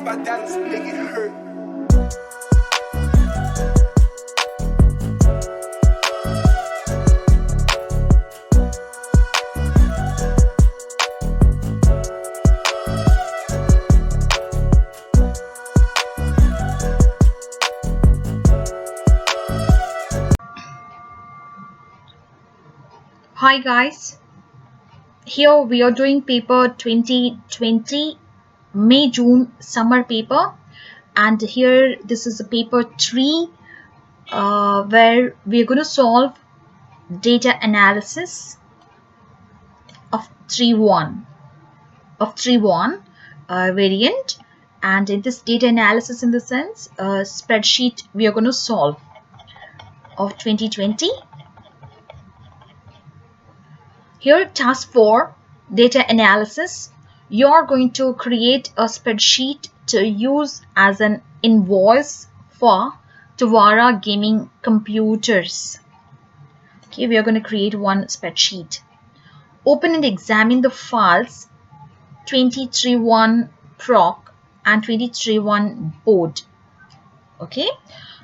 my dollars make it hurt. Hi guys, here we are doing paper 2020 May-June summer paper, and here this is a paper 3 where we are going to solve data analysis of 3.1 variant. And in this data analysis, in the sense spreadsheet we are going to solve of 2020. Here, task 4, data analysis. You're going to create a spreadsheet to use as an invoice for Tawara gaming computers. Okay, we are going to create one spreadsheet. Open and examine the files 23.1 proc and 23.1 board. Okay.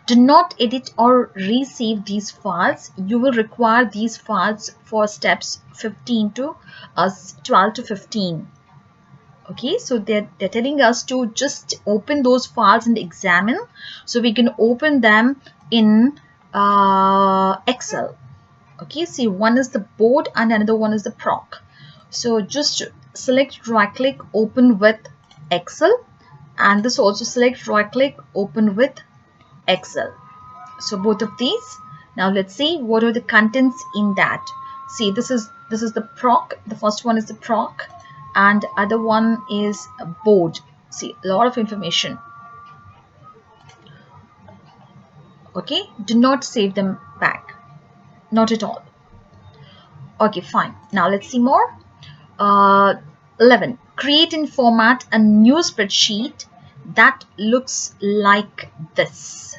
Do not edit or resave these files. You will require these files for steps 12 to 15. Okay, so they're telling us to just open those files and examine, so we can open them in Excel. Okay, see, one is the board and another one is the proc. So just select right click, open with Excel, and this also select right click, open with Excel. So both of these. Now let's see what are the contents in that. See, this is the proc. The first one is the proc, and other one is a board. See, a lot of information. Okay, do not save them back, not at all. Okay, fine. Now let's see more. 11. Create and format a new spreadsheet that looks like this.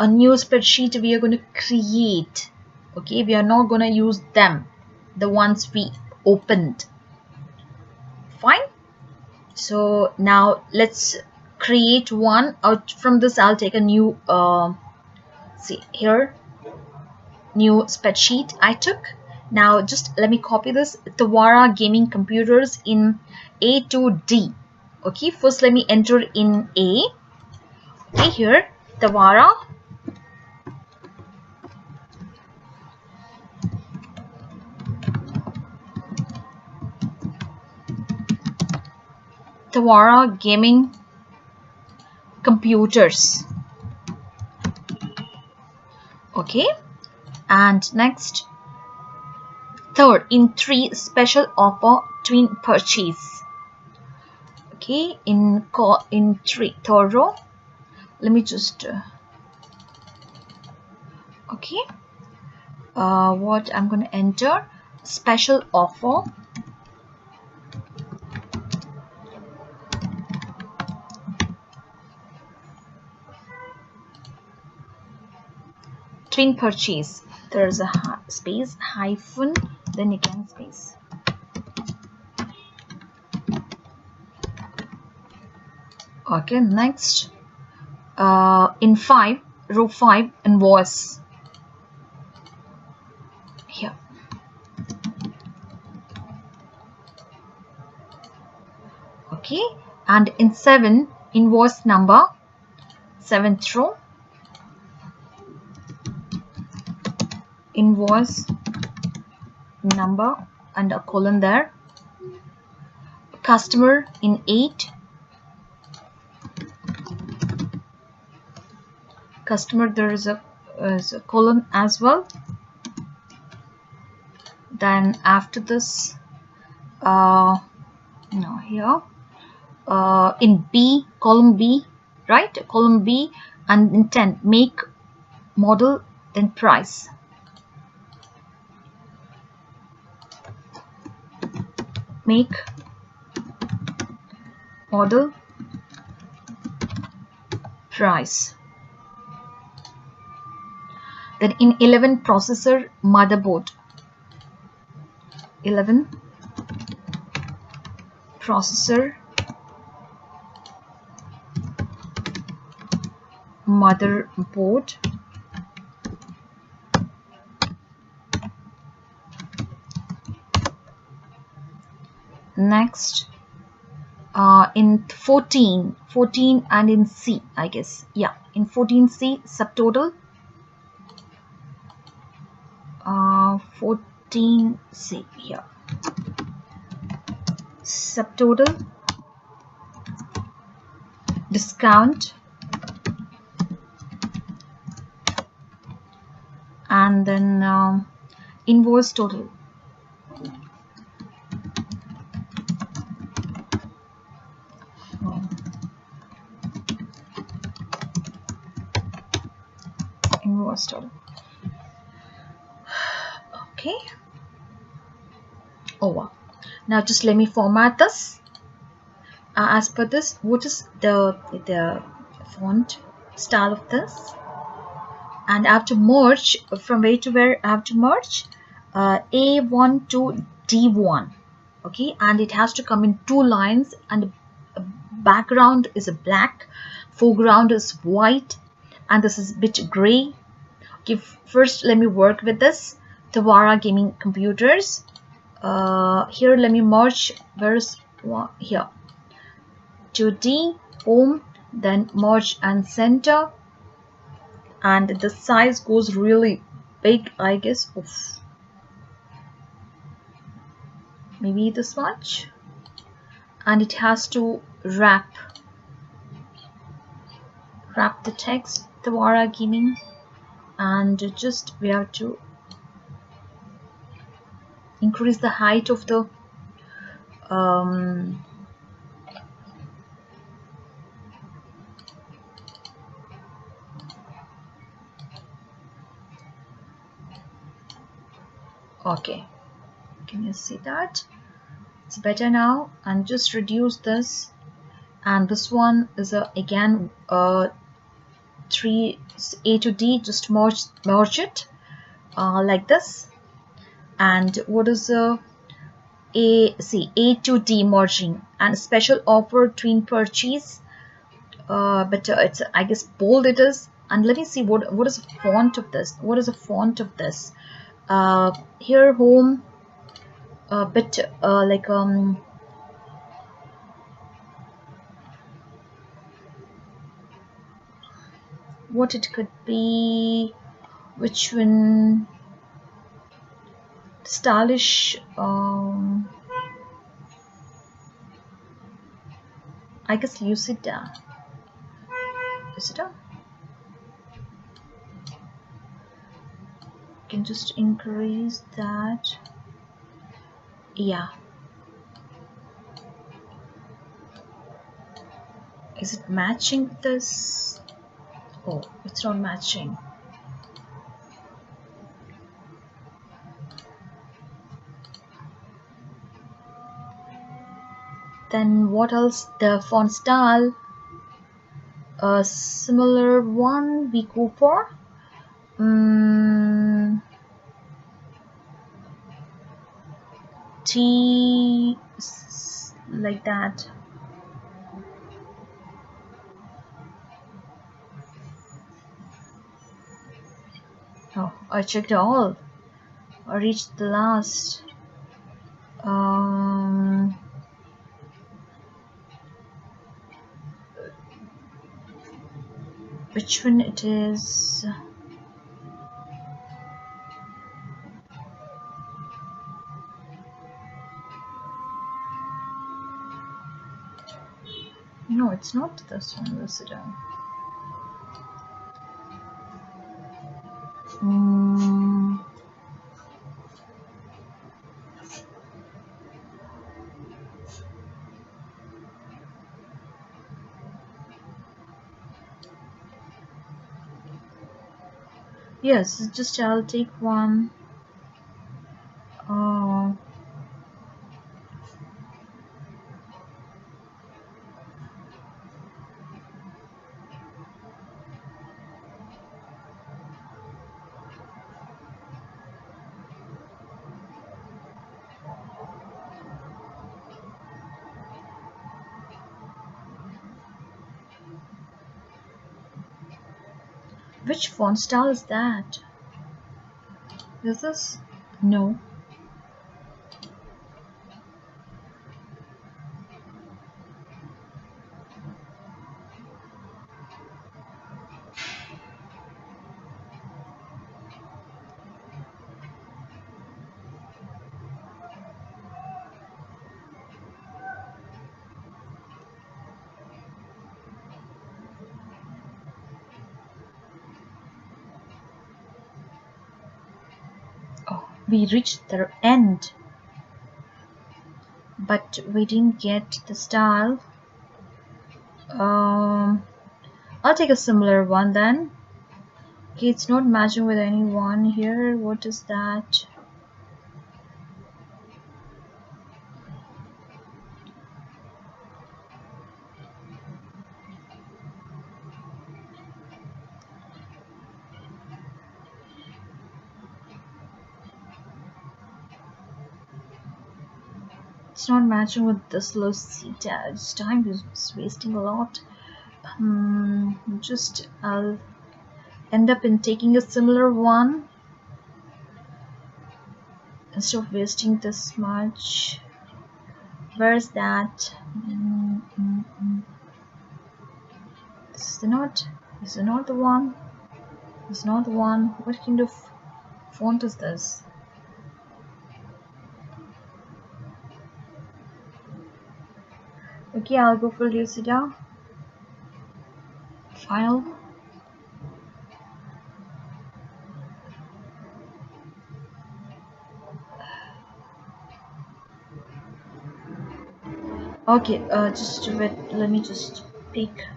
A new spreadsheet we are going to create. Okay, we are not going to use them, the ones we opened. Fine. So now let's create one. Out from this I'll take a new see here, new spreadsheet I took. Now just let me copy this. Tawara gaming computers in A to D. Okay, first let me enter in A. Okay, here Tawara gaming computers. Okay, and next, third, in 3 special offer twin purchase. Okay, in 3, third row, let me just okay, what I'm going to enter, special offer twin purchase. There's a space, hyphen, then again space. Okay, next, in 5, row 5, invoice. Here. Okay, and in 7, invoice number, 7th row, invoice number and a colon there. Customer in 8, customer, there is a colon as well. Then after this, here in B, column B, right, column B, and in 10, make, model, then price. Make, model, price. Then in 11, processor, motherboard. 11, processor, motherboard. Next, in 14 and in C, I guess, yeah, in 14C subtotal, 14C here, subtotal, discount, and then invoice total. Invoice total. Okay. Over. Now just let me format this. As per this, what is the font style of this? And I have to merge from where to where I have to merge. A1 to D1. Okay, and it has to come in 2 lines, and the background is a black, foreground is white, and this is a bit gray. Okay, first let me work with this Tawara gaming computers. Here let me merge. Where's here? 2D home, then merge and center, and the size goes really big, I guess. Oof. Maybe this much, and it has to wrap the text Tawara gaming, and just we have to increase the height of the okay, can you see that? It's better now. And just reduce this, and this one is again 3 A to D, just merge it like this. And what is A to D merging, and special offer twin purchase, but it's, I guess, bold it is. And let me see what is the font of this. What is the font of this? Here home, a bit like what it could be, which one, stylish, I guess Lucida. Can just increase that. Yeah, is it matching this? Oh, it's not matching. Then what else? The font style, a similar one we go for. T like that. Oh, I checked all. I reached the last. Which one it is? No, it's not this one. Let's sit down. Yes, just I'll take one. Which font style is that? Is this? No. Oh, we reached the end, but we didn't get the style. I'll take a similar one then. Okay, it's not matching with anyone here. What is that? It's not matching with this Lucita. This time is wasting a lot. I'll end up in taking a similar one instead of wasting this much. Where is that? This is not. This is not the one. This is not the one. What kind of font is this? Okay, I'll go for Lucida. File. Okay, just wait. Let me just pick.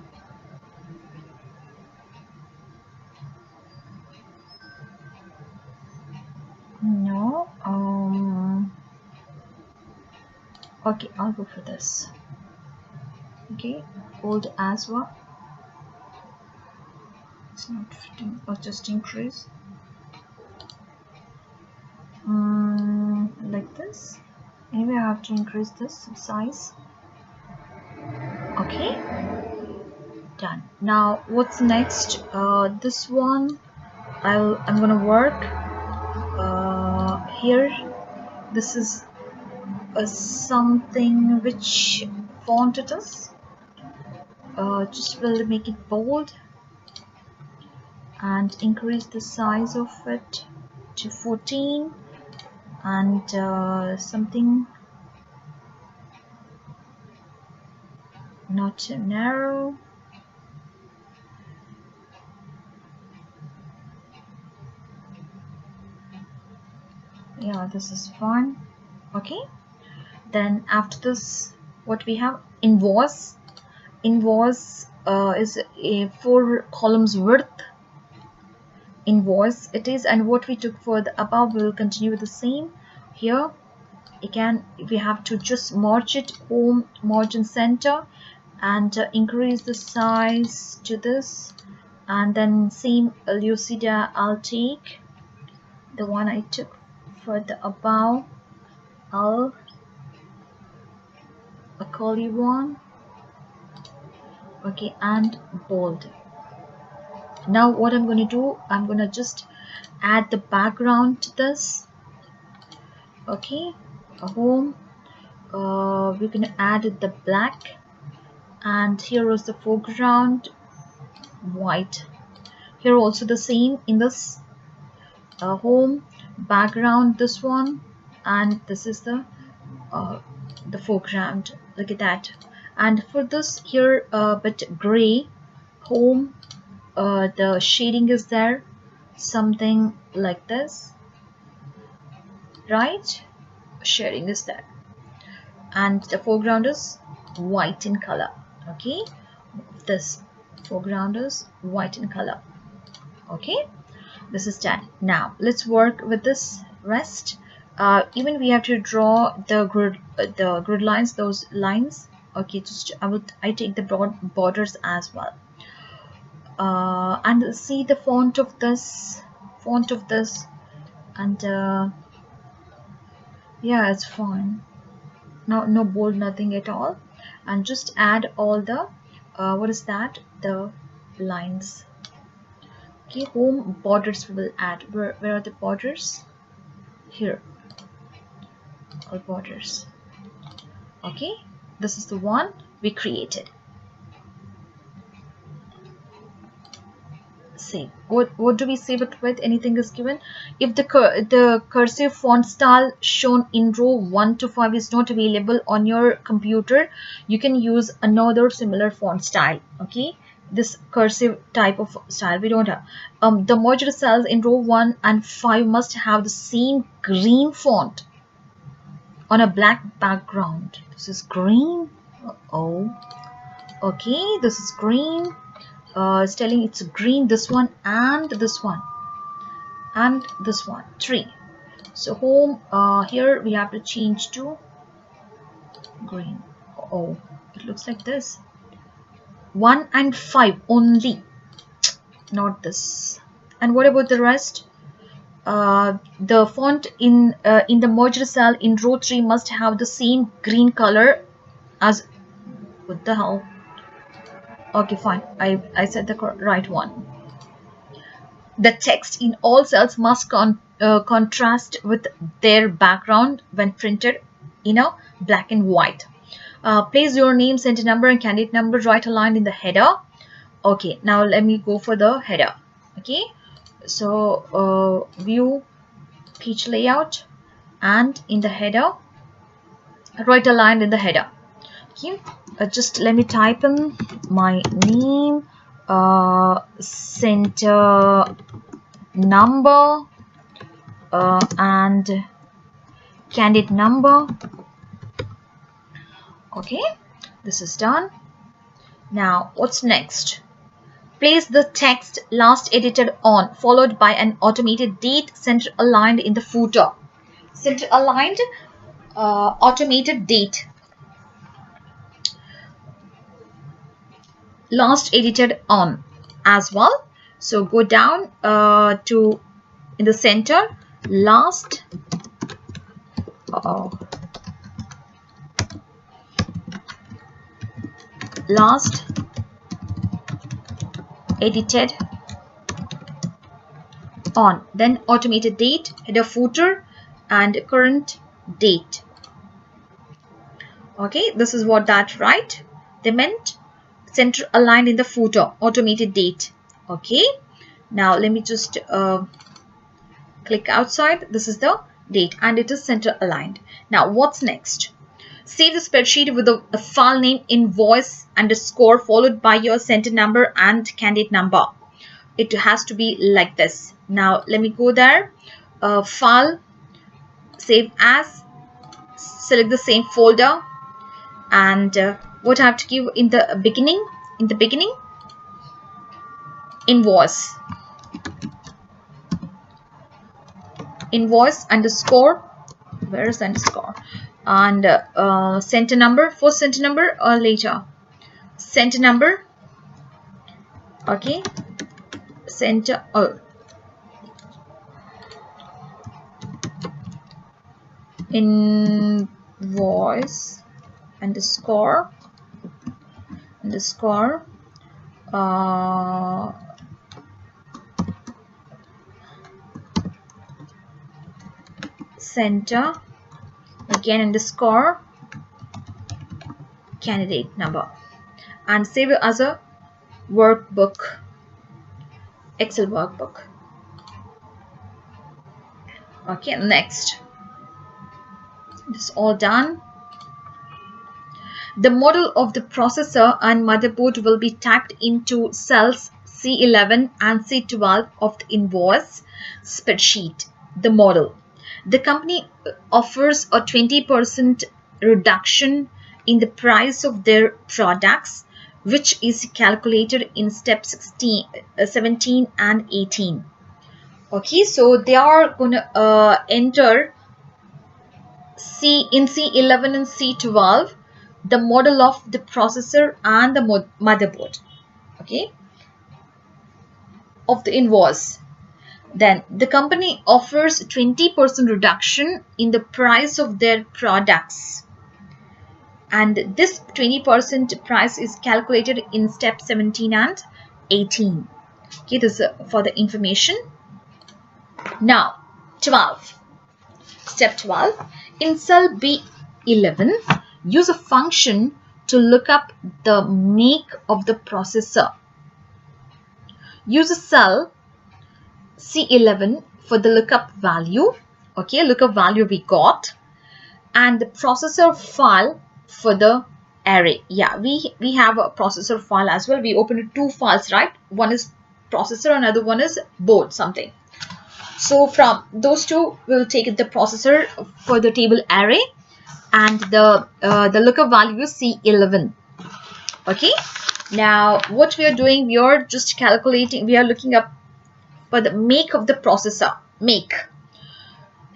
No. Okay, I'll go for this. Okay, hold as well. It's not fitting. Or just increase. Like this. Anyway, I have to increase this size. Okay, done. Now, what's next? This one, I'm gonna work here. This is something which font it is. Just will make it bold and increase the size of it to 14 and something not too narrow. Yeah, this is fine. Okay, then after this, what we have? Invoice is a 4 columns width invoice it is, and what we took for the above we will continue with the same. Here again we have to just merge it, home, margin center, and increase the size to this, and then same Lucida. I'll take the one I took for the above. I'll a curly one. Okay, and bold. Now what I'm going to do, I'm going to just add the background to this. Okay, a home, we're going to add the black, and here is the foreground white. Here also the same in this home, background this one, and this is the foreground. Look at that. And for this here but gray home, the shading is there, something like this, right? Shading is there, and the foreground is white in color. Okay, this foreground is white in color. Okay, this is done. Now let's work with this rest. Even we have to draw the grid lines, those lines. Okay, just I take the broad borders as well. And see the font of this, and yeah, it's fine. No bold, nothing at all, and just add all the what is that, the lines. Okay, home borders we will add. Where are the borders? Here, all borders. Okay, this is the one we created. Save. What do we save it with? Anything is given. If the cursive font style shown in row 1 to 5 is not available on your computer, you can use another similar font style. Okay, this cursive type of style we don't have. The merged cells in row 1 and 5 must have the same green font on a black background. This is green. Oh, okay, this is green. It's telling it's green, this one and this one and this one, 3. So home, here we have to change to green. Oh, it looks like this. 1 and 5 only, not this. And what about the rest? The font in the merged cell in row 3 must have the same green color as, what the hell? Okay, fine, I said the right one. The text in all cells must contrast with their background when printed in a black and white. Place your name, center number and candidate number right aligned in the header. Okay, now let me go for the header. Okay, so view page layout, and in the header, right aligned in the header. Okay, just let me type in my name, center number, and candidate number. Okay, this is done. Now what's next? Place the text last edited on, followed by an automated date, center aligned in the footer. Center aligned, automated date, last edited on as well. So go down to in the center, last last edited on, then automated date, header footer, and current date. Okay, this is what that right they meant. Center aligned in the footer, automated date. Okay, now let me just click outside. This is the date and it is center aligned. Now what's next? Save the spreadsheet with the file name invoice underscore followed by your center number and candidate number. It has to be like this. Now let me go there, file, save as, select the same folder, and what I have to give in the beginning, invoice underscore, where is underscore, and center number, first center number or later center number. Okay, center invoice underscore center, again underscore, candidate number, and save it as a workbook, Excel workbook. Okay, next, this is all done. The model of the processor and motherboard will be tagged into cells C11 and C12 of the invoice spreadsheet. The model. The company offers a 20% reduction in the price of their products, which is calculated in step 17 and 18. Okay, so they are going to enter in C11 and C12 the model of the processor and the motherboard, okay, of the invoice. Then the company offers 20% reduction in the price of their products, and this 20% price is calculated in step 17 and 18. Okay, this is for the information. Now 12, step 12, in cell B11 use a function to look up the make of the processor. Use a cell C11 for the lookup value. Okay, lookup value we got, and the processor file for the array. Yeah, we have a processor file as well. We opened two files, right? One is processor, another one is board something. So from those two, we'll take the processor for the table array, and the lookup value is C11. Okay, now what we are doing, we are just calculating, we are looking up for the make of the processor, make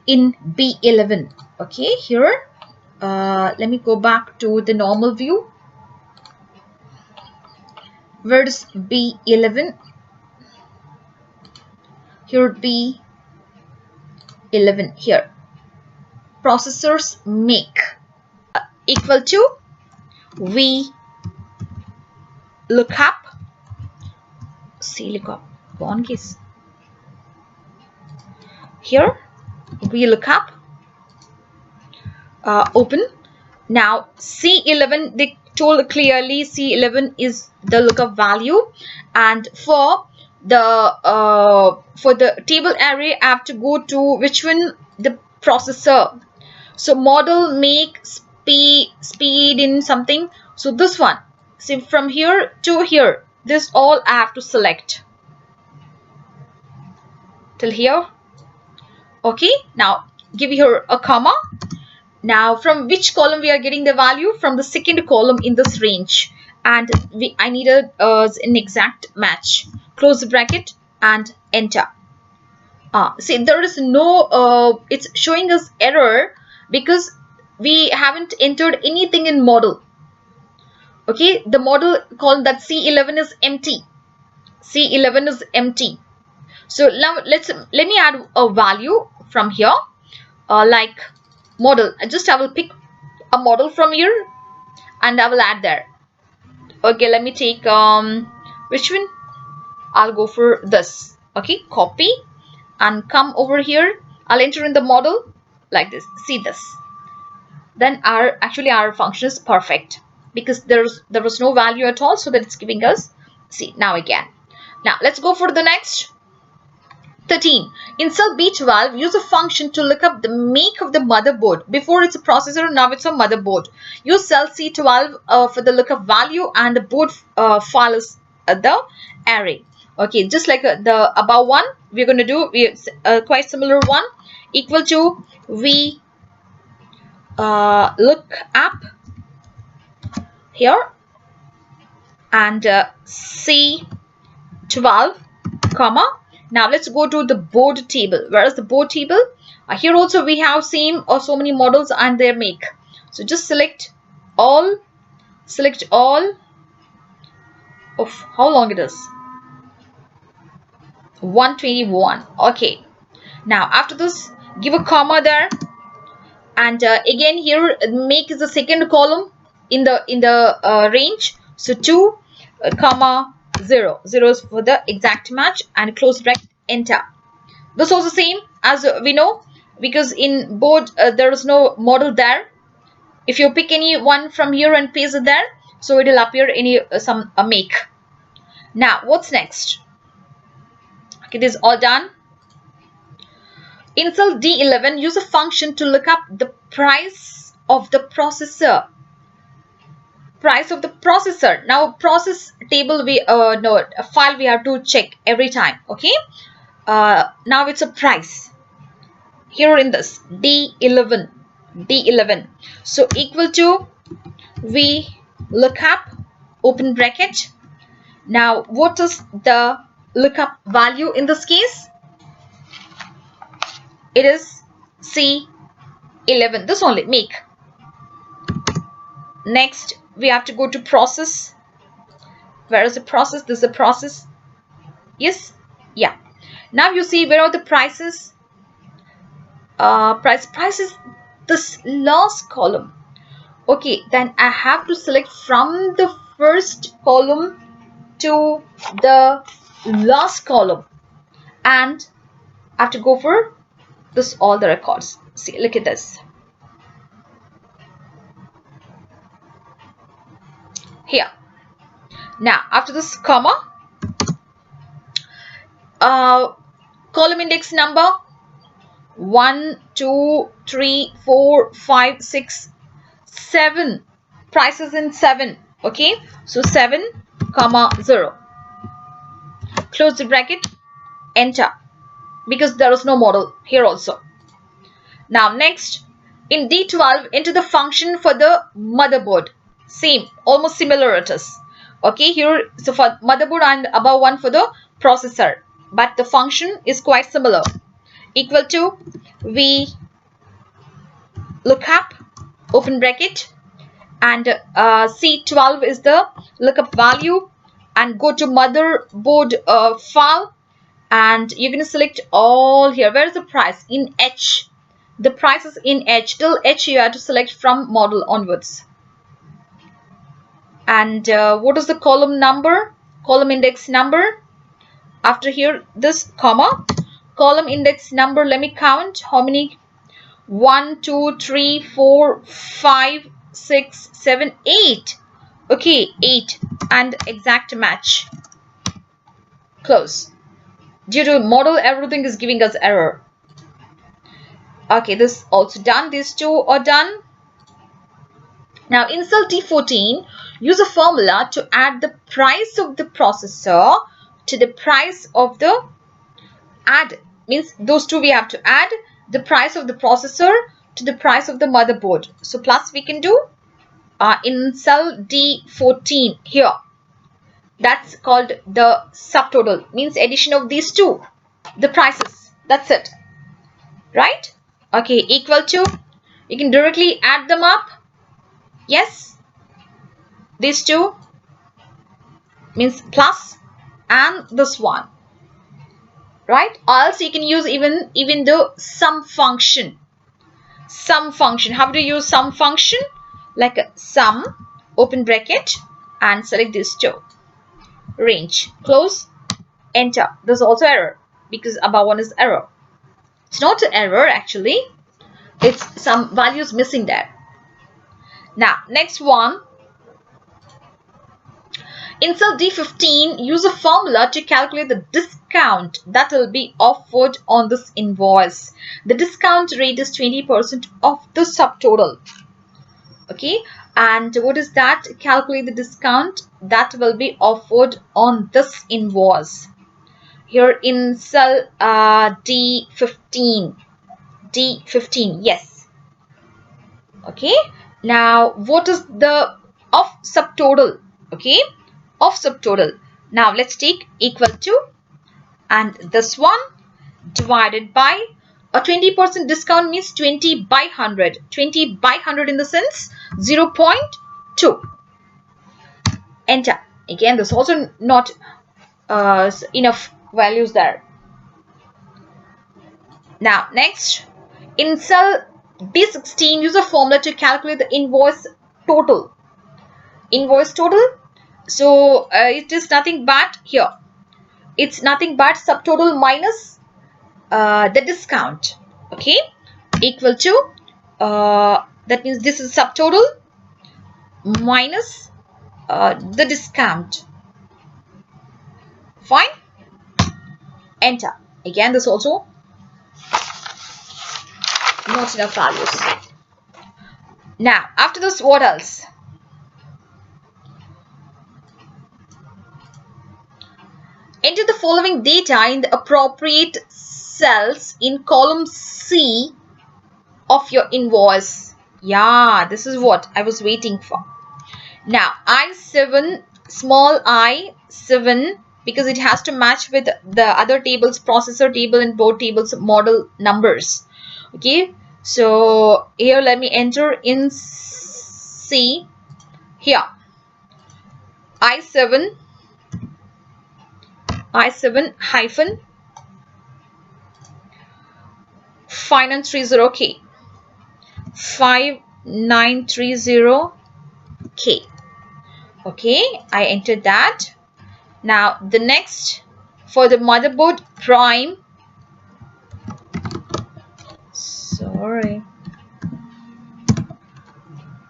in B11. Okay, here let me go back to the normal view. Where is B11? Here B11 here. Processors make equal to we look up. See, look up. One case. Here we look up. Open. Now C11, they told clearly C11 is the lookup value, and for the table array I have to go to which one, the processor. So model, make, speed in something. So this one. See, from here to here, this all I have to select till here. Okay, now give here a comma. Now from which column we are getting the value? From the second column in this range, and I need an exact match. Close the bracket and enter. See, there is no it's showing us error because we haven't entered anything in model. Okay, the model column, that C11 is empty. C11 is empty. So now let me add a value from here, like model. I will pick a model from here and I will add there. Okay, let me take which one? I'll go for this. Okay, copy and come over here. I'll enter in the model like this. See this. Then our function is perfect because there was no value at all, so that it's giving us. See, now again. Now let's go for the next. 13. In cell B12, use a function to look up the make of the motherboard. Before it's a processor, now it's a motherboard. Use cell C12 for the lookup value, and the board file is the array. Okay, just like the above one, we're going to do quite similar one. Equal to we look up here and C12 comma. Now let's go to the board table. Where is the board table? Here also we have same or so many models and their make. So just select all. Of how long it is? 121. Okay. Now after this, give a comma there, and again here make is the second column in the range. So 2 comma 0. 0 is for the exact match, and close bracket, enter. This was the same as we know, because in board there is no model there. If you pick any one from here and paste it there, so it will appear any some make. Now what's next? Okay, this is all done. In cell D11, use a function to look up the price of the processor. Price of the processor. Now process table no, a file we have to check every time. Okay, now it's a price here in this D11. So equal to we look up, open bracket. Now what is the lookup value in this case? It is C11. This only make. Next we have to go to process. Where is the process? This is a process. Yes, yeah. Now you see where are the prices. Price is this last column. Okay, then I have to select from the first column to the last column, and I have to go for this, all the records. See, look at this. Here. Now, after this comma, column index number 1, 2, 3, 4, 5, 6, 7. Prices in 7. Okay. So 7, comma 0. Close the bracket. Enter. Because there is no model here also. Now next, in D12, enter the function for the motherboard. Same, almost similar it is. Okay, here, so for motherboard and above one for the processor. But the function is quite similar. Equal to V lookup, open bracket, and C12 is the lookup value, and go to motherboard file, and you're going to select all here. Where is the price? In H. The price is in H. Till H you have to select from model onwards. And what is the column number? Column index number. After here, this comma. Column index number, let me count. How many? 1, 2, 3, 4, 5, 6, 7, 8. Okay, 8. And exact match. Close. Due to model, everything is giving us error. Okay, this also done. These two are done. Now in cell D14, use a formula to add the price of the processor to the price of the add. Means those two we have to add the price of the processor to the price of the motherboard. So plus we can do in cell D14 here. That's called the subtotal. Means addition of these two. The prices. That's it. Right? Okay, equal to. You can directly add them up. Yes, these two means plus and this one, right? Or else you can use even the sum function. Sum function. How to use sum function? Like a sum, open bracket, and select these two. Range, close, enter. There's also error because above one is error. It's not an error actually. It's some values missing there. Now, next one. In cell D15, use a formula to calculate the discount that will be offered on this invoice. The discount rate is 20% of the subtotal. Okay, and what is that? Calculate the discount that will be offered on this invoice. Here in cell D15. D15, yes. Okay, now what is the of subtotal? Okay, of subtotal. Now let's take equal to, and this one divided by a 20% discount means 20 by 100. 20 by 100 in the sense 0.2. Enter. Again, there's also not enough values there. Now next, in cell B16, use a formula to calculate the invoice total. Invoice total. So it is nothing but here. It's nothing but subtotal minus the discount. Okay, equal to that means this is subtotal minus the discount. Fine. Enter. Again, this also not enough values. Now after this, what else? Enter the following data in the appropriate cells in column C of your invoice. Yeah, this is what I was waiting for. Now I7, small I7, because it has to match with the other tables, processor table and board tables model numbers. Okay, so here let me enter in C. Here I7 hyphen 5930K 5930K. Okay, I entered that. Now the next for the motherboard,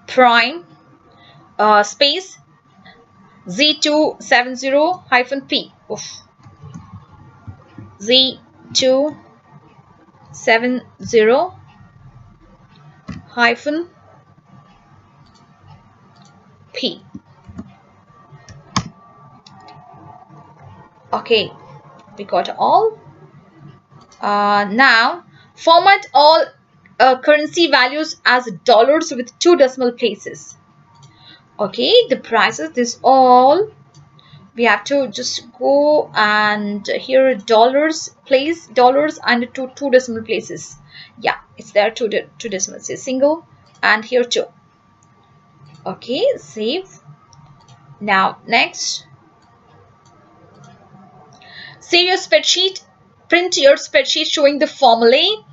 prime, space Z270-P. Oof. Z270-P. Okay, we got all. Now format all currency values as dollars with 2 decimal places. Okay, the prices, this all we have to just go, and here dollars, place dollars and two decimal places. Yeah, it's there, two decimals, single, and here two. Okay, save. Now next, save your spreadsheet, print your spreadsheet showing the formulae.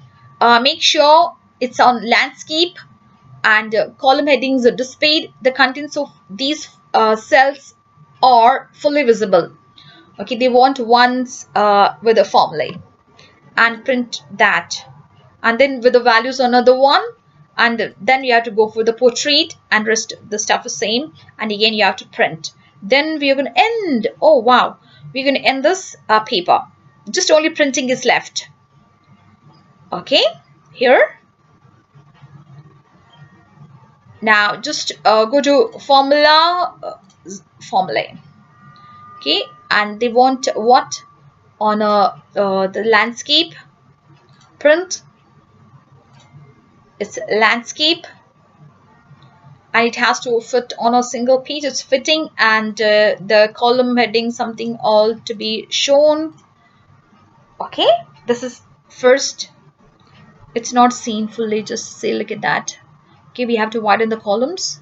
Make sure it's on landscape, and column headings are displayed. The contents of these cells are fully visible. Okay, they want ones with a formulae, and print that, and then with the values another one, and then you have to go for the portrait, and rest the stuff is same, and again you have to print. Then we are going to end. Oh wow, we're going to end this paper. Just only printing is left. Okay, here. Now just go to formulae. Okay, and they want what on the landscape, print. It's landscape, and it has to fit on a single page. It's fitting, and the column heading something all to be shown. Okay, this is first. It's not seen fully, just say look at that. Okay, we have to widen the columns.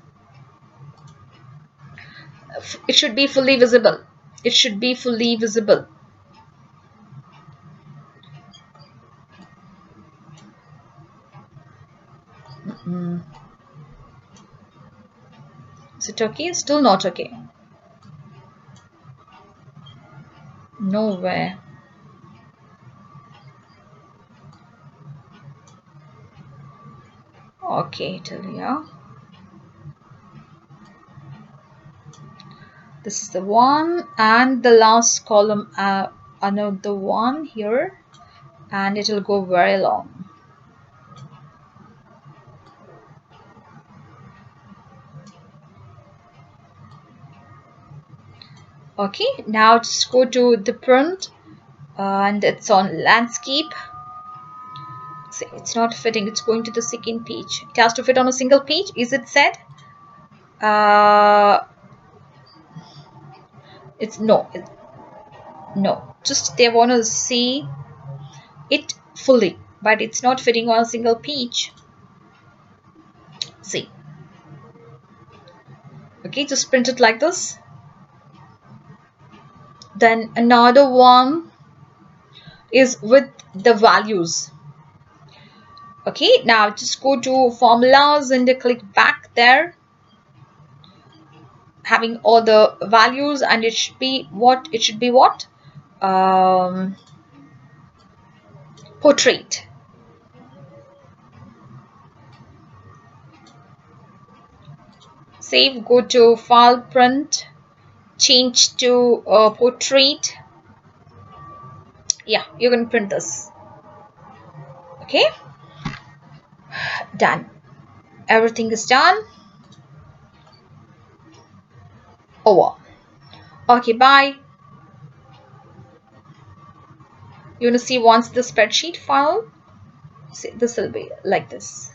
It should be fully visible. It should be fully visible. Is it okay? Still not okay. Nowhere. Okay, till here. This is the one, and the last column, another one here, and it will go very long. Okay, now just go to the print, and it's on landscape. See, it's not fitting. It's going to the second page. It has to fit on a single page. Is it said? It's no. No. Just they want to see it fully, but it's not fitting on a single page. See. Okay, just print it like this. Then another one is with the values. Okay, now just go to formulas and click back there, having all the values, and it should be what? It should be what? Portrait. Save, go to file, print, change to portrait. Yeah, you're going to print this. Okay, done. Everything is done. Over. Okay, bye. You want to see once the spreadsheet file? See, this will be like this.